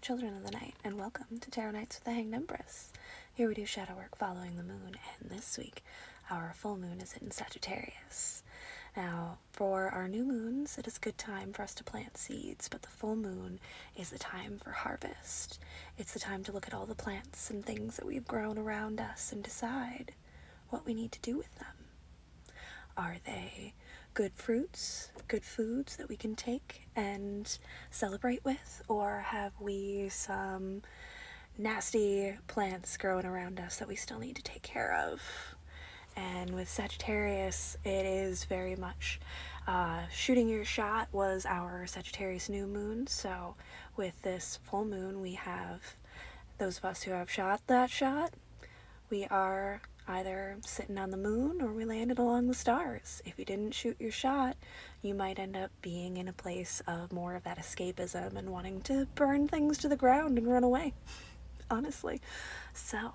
children of the night, and welcome to Tarot Nights with the Hanged Empress. Here we do shadow work following the moon, and this week our full moon is in Sagittarius. Now, for our new moons, it is a good time for us to plant seeds, but the full moon is the time for harvest. It's the time to look at all the plants and things that we've grown around us and decide what we need to do with them. Are they good fruits, good foods that we can take and celebrate with, or have we some nasty plants growing around us that we still need to take care of? And with Sagittarius, it is very much shooting your shot was our Sagittarius new moon. So with this full moon, we have those of us who have shot that shot. We are either sitting on the moon or we landed along the stars. If you didn't shoot your shot, you might end up being in a place of more of that escapism and wanting to burn things to the ground and run away, honestly. So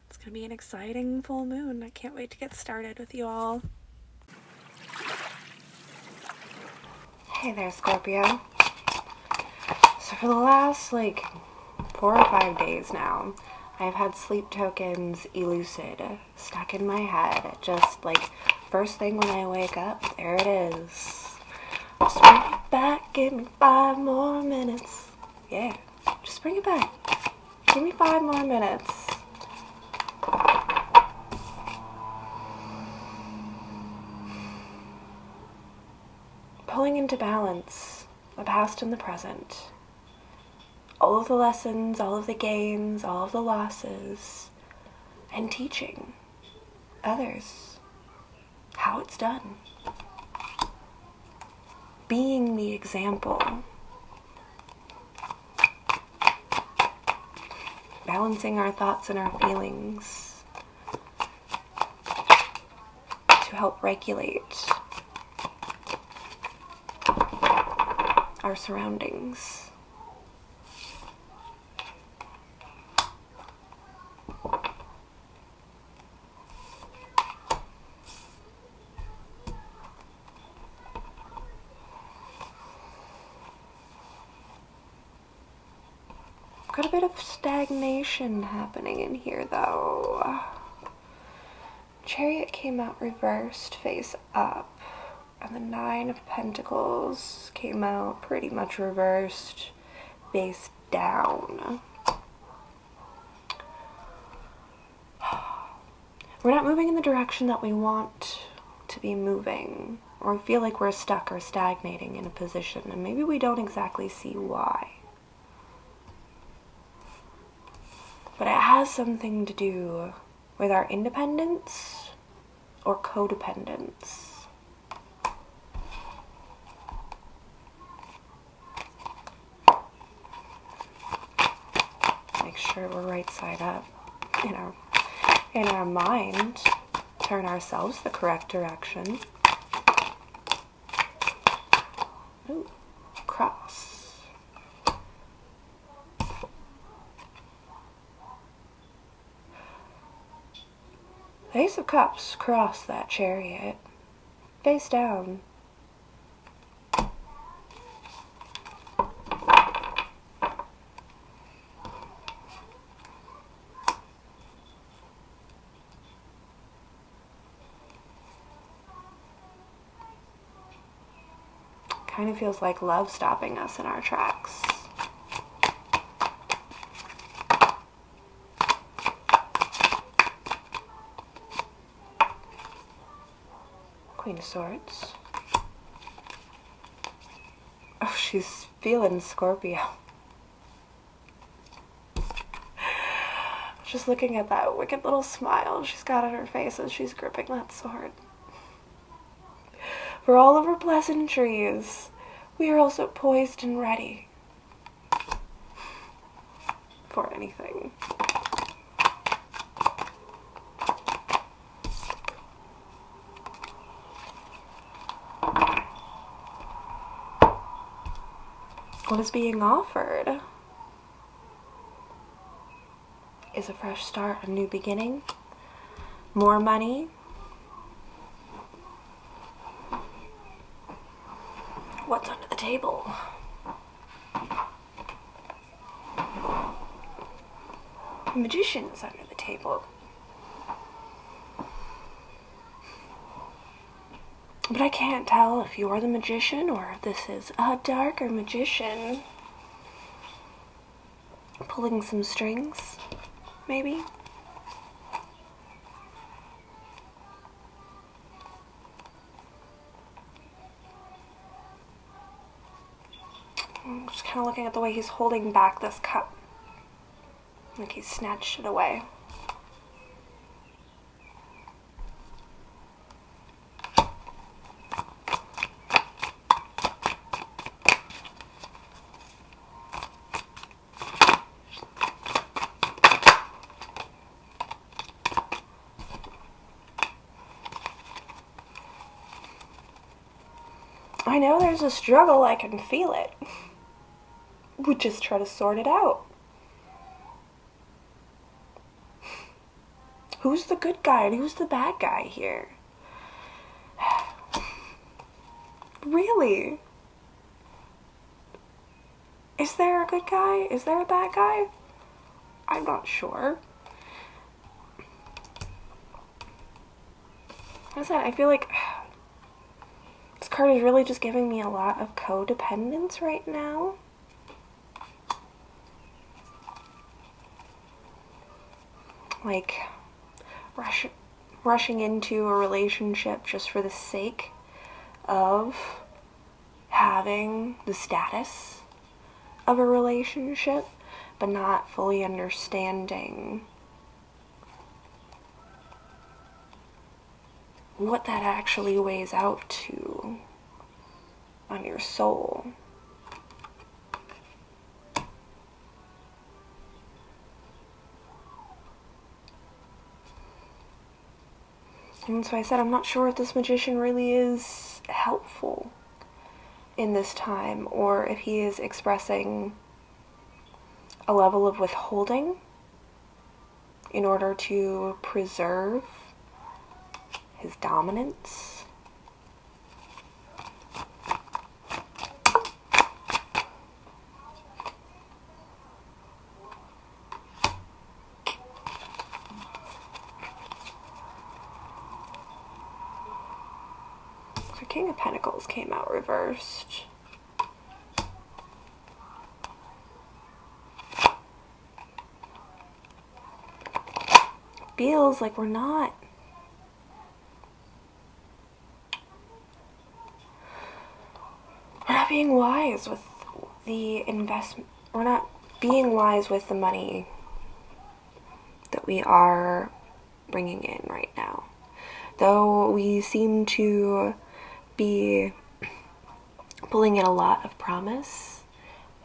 it's going to be an exciting full moon. I can't wait to get started with you all. Hey there, Scorpio. So for the last 4 or 5 days now, I've had sleep tokens elucid stuck in my head. Just first thing when I wake up, there it is. Just bring it back, give me 5 more minutes. Yeah, just bring it back. Give me 5 more minutes. Pulling into balance the past and the present. All of the lessons, all of the gains, all of the losses, and teaching others how it's done. Being the example. Balancing our thoughts and our feelings to help regulate our surroundings. Got a bit of stagnation happening in here, though. Chariot came out reversed, face up, and the 9 of Pentacles came out pretty much reversed, face down. We're not moving in the direction that we want to be moving, or feel like we're stuck or stagnating in a position, and maybe we don't exactly see why. But it has something to do with our independence or codependence. Make sure we're right side up in our mind. Turn ourselves the correct direction. Ooh, cross. Ace of Cups cross that Chariot, face down. Kind of feels like love stopping us in our tracks. Queen of Swords. Oh, she's feeling Scorpio. Just looking at that wicked little smile she's got on her face as she's gripping that sword. For all of her pleasantries, we are also poised and ready for anything. What is being offered is a fresh start, a new beginning, more money, what's under the table. Magician is under the table. But I can't tell if you're the magician or if this is a darker magician pulling some strings, maybe? I'm just kind of looking at the way he's holding back this cup. Like he's snatched it away. I know there's a struggle, I can feel it. We'll just try to sort it out. Who's the good guy and who's the bad guy here? Really? Is there a good guy? Is there a bad guy? I'm not sure. Like I said, I feel like this card is really just giving me a lot of codependence right now. Like, rushing into a relationship just for the sake of having the status of a relationship, but not fully understanding what that actually weighs out to on your soul. And so I said, I'm not sure if this magician really is helpful in this time, or if he is expressing a level of withholding in order to preserve his dominance. So King of Pentacles came out reversed. Feels like we're not being wise with the investment. We're not being wise with the money that we are bringing in right now. Though we seem to be pulling in a lot of promise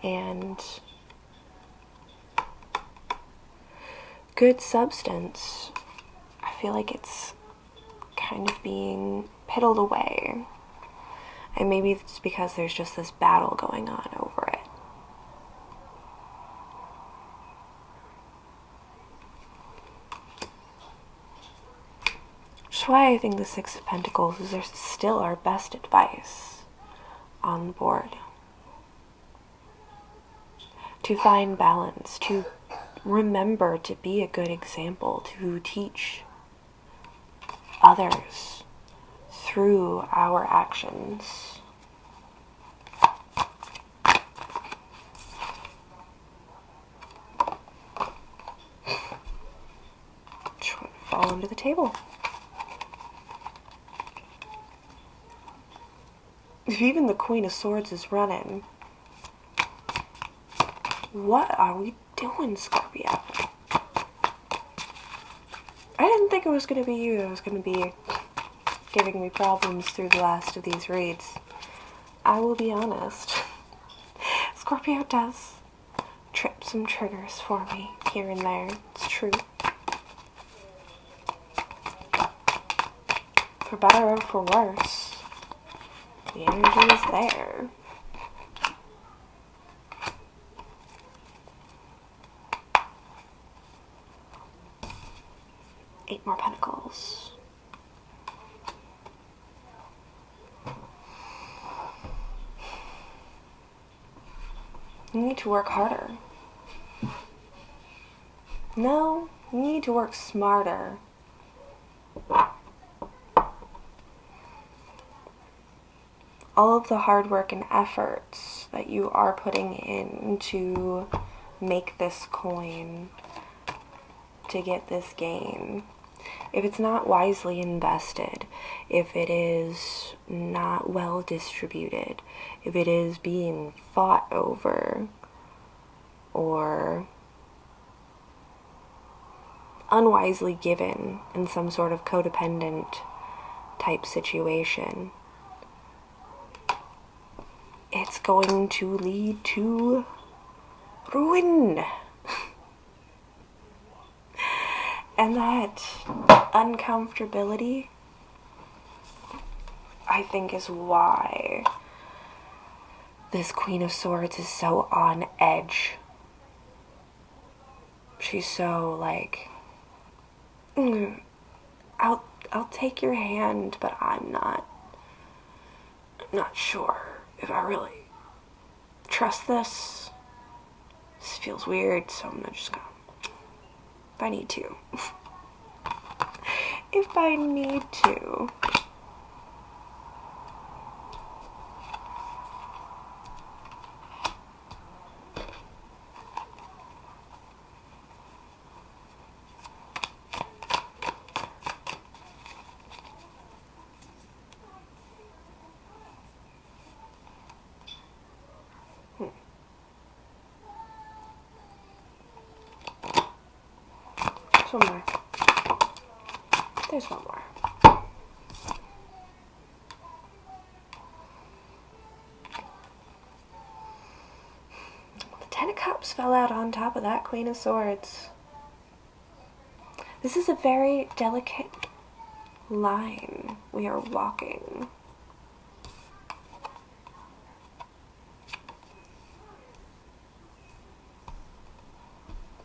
and good substance, I feel like it's kind of being piddled away. And maybe it's because there's just this battle going on over it. Which is why I think the Six of Pentacles is still our best advice on the board. To find balance, to remember to be a good example, to teach others through our actions. Just want to fall under the table. If even the Queen of Swords is running, what are we doing, Scorpio? I didn't think it was going to be you that was going to be giving me problems through the last of these reads. I will be honest. Scorpio does trip some triggers for me here and there. It's true. For better or for worse, the energy is there. Eight more pentacles. You need to work harder. No, you need to work smarter. All of the hard work and efforts that you are putting in to make this coin, to get this gain, if it's not wisely invested, if it is not well distributed, if it is being fought over or unwisely given in some sort of codependent type situation, it's going to lead to ruin. And that uncomfortability, I think, is why this Queen of Swords is so on edge. She's so like, I'll take your hand, but I'm not sure if I really trust this. This feels weird, so I'm just gonna, if I need to. If I need to. There's one more. There's one more. The Ten of Cups fell out on top of that Queen of Swords. This is a very delicate line we are walking.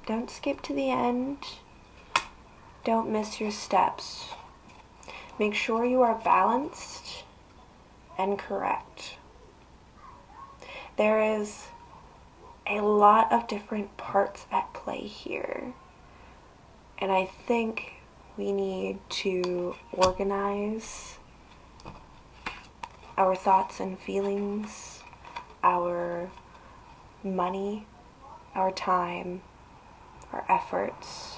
Don't skip to the end. Don't miss your steps. Make sure you are balanced and correct. There is a lot of different parts at play here. And I think we need to organize our thoughts and feelings, our money, our time, our efforts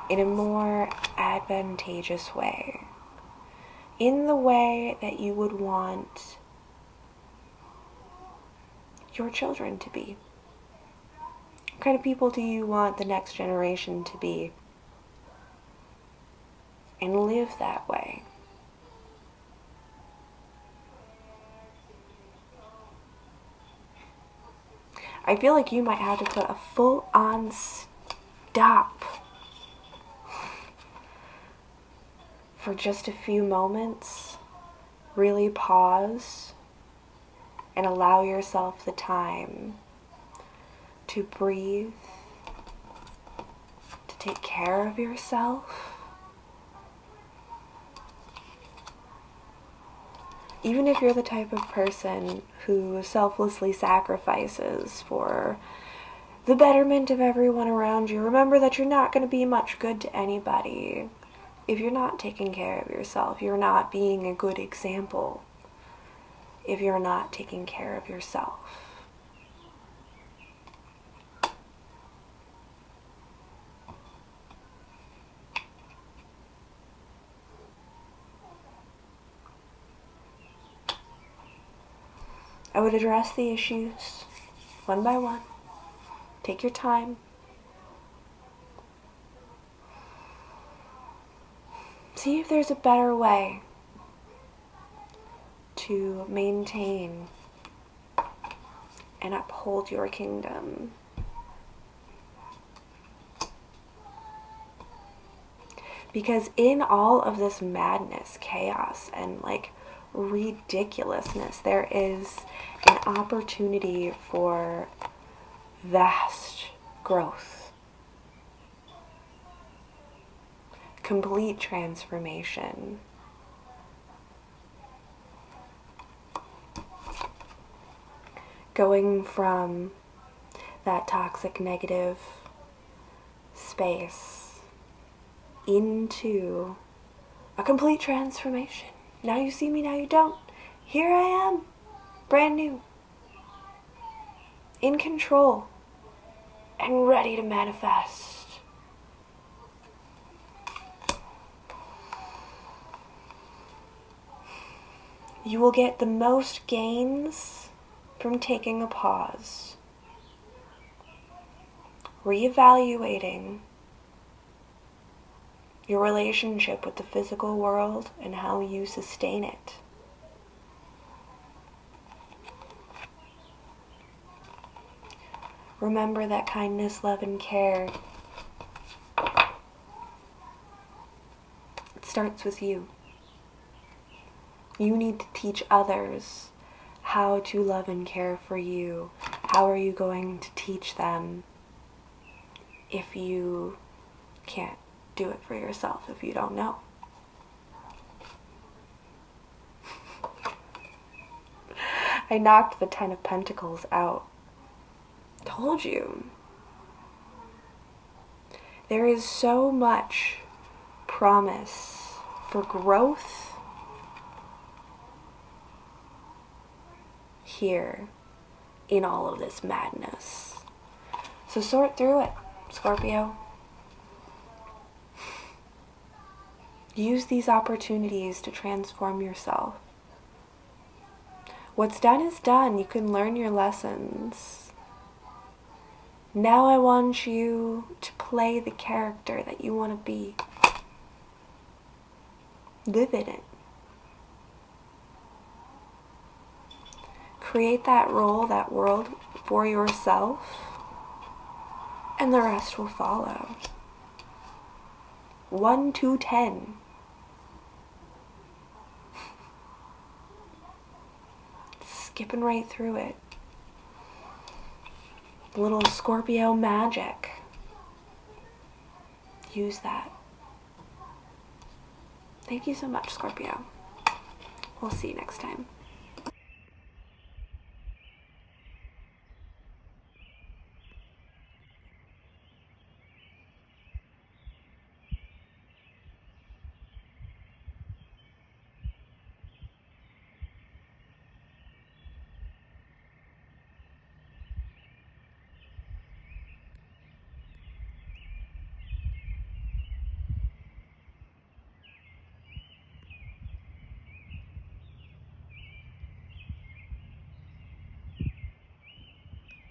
in a more advantageous way. In the way that you would want your children to be. What kind of people do you want the next generation to be? And live that way. I feel like you might have to put a full-on stop for just a few moments. Really pause and allow yourself the time to breathe, to take care of yourself. Even if you're the type of person who selflessly sacrifices for the betterment of everyone around you, remember that you're not going to be much good to anybody if you're not taking care of yourself. You're not being a good example if you're not taking care of yourself. I would address the issues one by one. Take your time. See if there's a better way to maintain and uphold your kingdom. Because in all of this madness, chaos, and ridiculousness, there is an opportunity for vast growth, complete transformation. Going from that toxic, negative space into a complete transformation. Now you see me, now you don't. Here I am, brand new, in control, and ready to manifest. You will get the most gains from taking a pause, reevaluating your relationship with the physical world and how you sustain it. Remember that kindness, love, and care, it starts with you. You need to teach others how to love and care for you. How are you going to teach them if you can't do it for yourself, if you don't know? I knocked the 10 of Pentacles out. Told you. There is so much promise for growth here in all of this madness. So sort through it, Scorpio. Use these opportunities to transform yourself. What's done is done. You can learn your lessons. Now I want you to play the character that you want to be. Live in it. Create that role, that world for yourself, and the rest will follow. 1 to 10. Skipping right through it. A little Scorpio magic. Use that. Thank you so much, Scorpio. We'll see you next time.